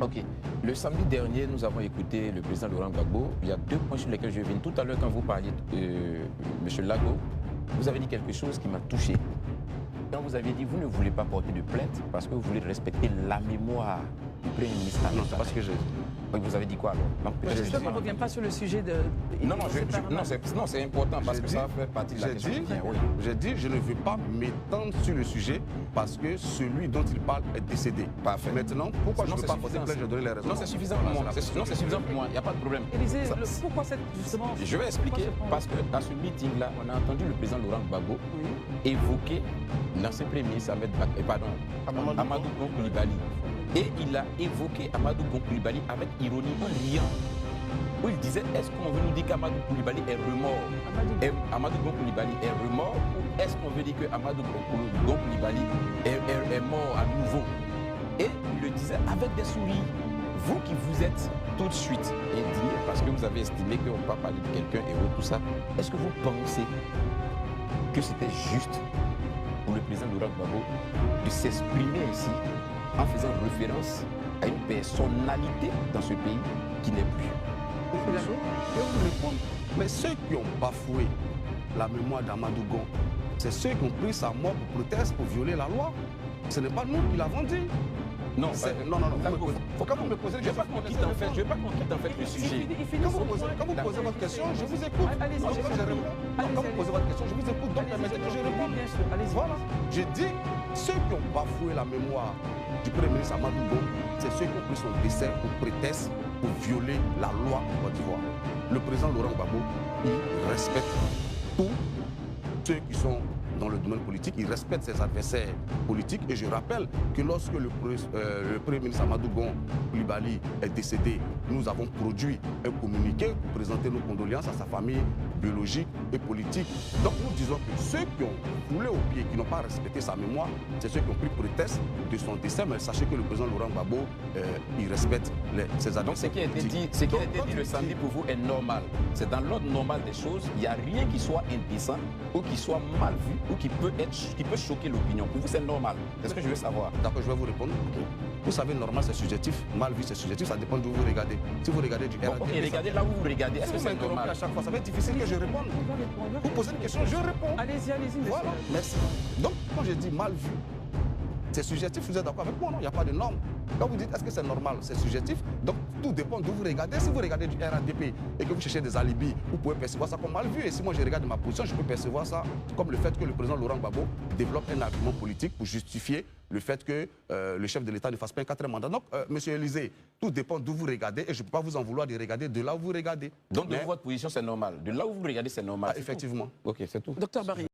Ok. Le samedi dernier, nous avons écouté le président Laurent Gbagbo. Il y a 2 points sur lesquels je viens. Tout à l'heure, quand vous parliez de M. Lago, vous avez dit quelque chose qui m'a touché. Quand vous aviez dit que vous ne voulez pas porter de plainte parce que vous voulez respecter la mémoire du Premier ministre. Non, c'est pas ce que j'ai dit. Oui, vous avez dit quoi alors? Je ne reviens pas sur le sujet de... Non, c'est important parce que ça fait partie de la question. J'ai dit, je ne veux pas m'étendre sur le sujet parce que celui dont il parle est décédé. Parfait. Maintenant, pourquoi je ne veux pas porter plainte, je donne les raisons. Non, c'est suffisant pour moi. Non, c'est suffisant pour moi. Il n'y a pas de problème. Élisée, pourquoi cette, justement... Je vais expliquer. Parce que dans ce meeting-là, on a entendu le président Laurent Gbagbo évoquer l'ancien Premier ministre Amadou Gon Coulibaly. Et il a évoqué Amadou Gon Coulibaly avec ironie, en riant. Où il disait, est-ce qu'on veut nous dire qu'Amadou Coulibaly est remords? Amadou Gon Coulibaly est remords? Ou est-ce qu'on veut dire qu'Amadou Gon Coulibaly est mort à nouveau? Et il le disait avec des sourires. Vous qui vous êtes tout de suite indigné parce que vous avez estimé qu'on ne peut pas parler de quelqu'un et tout ça, est-ce que vous pensez que c'était juste pour le président Laurent Gbagbo de s'exprimer ici en faisant référence à une personnalité dans ce pays qui n'est plus? Je vais vous répondre. Mais ceux qui ont bafoué la mémoire d'Amadou Gon, c'est ceux qui ont pris sa mort pour protester, pour violer la loi. Ce n'est pas nous qui l'avons dit. Non, non. Quand vous me posez, je ne veux pas qu'on quitte en fait le sujet. Quand vous posez votre question, je vous écoute. Quand vous posez votre question, je vous écoute. Donc permettez que je réponde. Voilà. Je dis, ceux qui ont bafoué la mémoire du Premier ministre Amadou Gon, c'est ceux qui ont pris son décès pour prétexte, pour violer la loi en Côte d'Ivoire. Le président Laurent Gbagbo, il respecte tous ceux qui sont dans le domaine politique, il respecte ses adversaires politiques. Et je rappelle que lorsque le Premier ministre Amadou Gon Coulibaly est décédé, nous avons produit un communiqué pour présenter nos condoléances à sa famille biologique et politique. Donc nous disons que ceux qui ont foulé au pied, qui n'ont pas respecté sa mémoire, c'est ceux qui ont pris prétexte de son décès. Mais sachez que le président Laurent Gbagbo, il respecte ses adversaires. Donc ce qui a été dit le samedi pour vous est normal. C'est dans l'ordre normal des choses. Il n'y a rien qui soit indécent ou qui soit mal vu ou qui peut choquer l'opinion. Pour vous, c'est normal. C'est ce que je veux savoir. D'accord, je vais vous répondre. Vous savez, normal, c'est subjectif. Mal vu, c'est subjectif. Ça dépend d'où vous regardez. Si vous regardez du RATP... Ok, regardez là où vous regardez. Est-ce que c'est normal? À chaque fois, ça va être difficile que je réponde. Vous posez une question, je réponds. Allez-y, voilà, merci. Donc, quand je dis mal vu, c'est subjectif. Vous êtes d'accord avec moi, non? Il n'y a pas de norme. Quand vous dites est-ce que c'est normal, c'est subjectif. Donc tout dépend d'où vous regardez. Si vous regardez du RADP et que vous cherchez des alibis, vous pouvez percevoir ça comme mal vu. Et si moi je regarde ma position, je peux percevoir ça comme le fait que le président Laurent Gbagbo développe un argument politique pour justifier le fait que le chef de l'État ne fasse pas un 4e mandat. Donc, monsieur Élisée, tout dépend d'où vous regardez et je ne peux pas vous en vouloir de regarder de là où vous regardez. Donc de votre position, c'est normal. De là où vous regardez, c'est normal. Effectivement. Ok, c'est tout. Docteur Barry.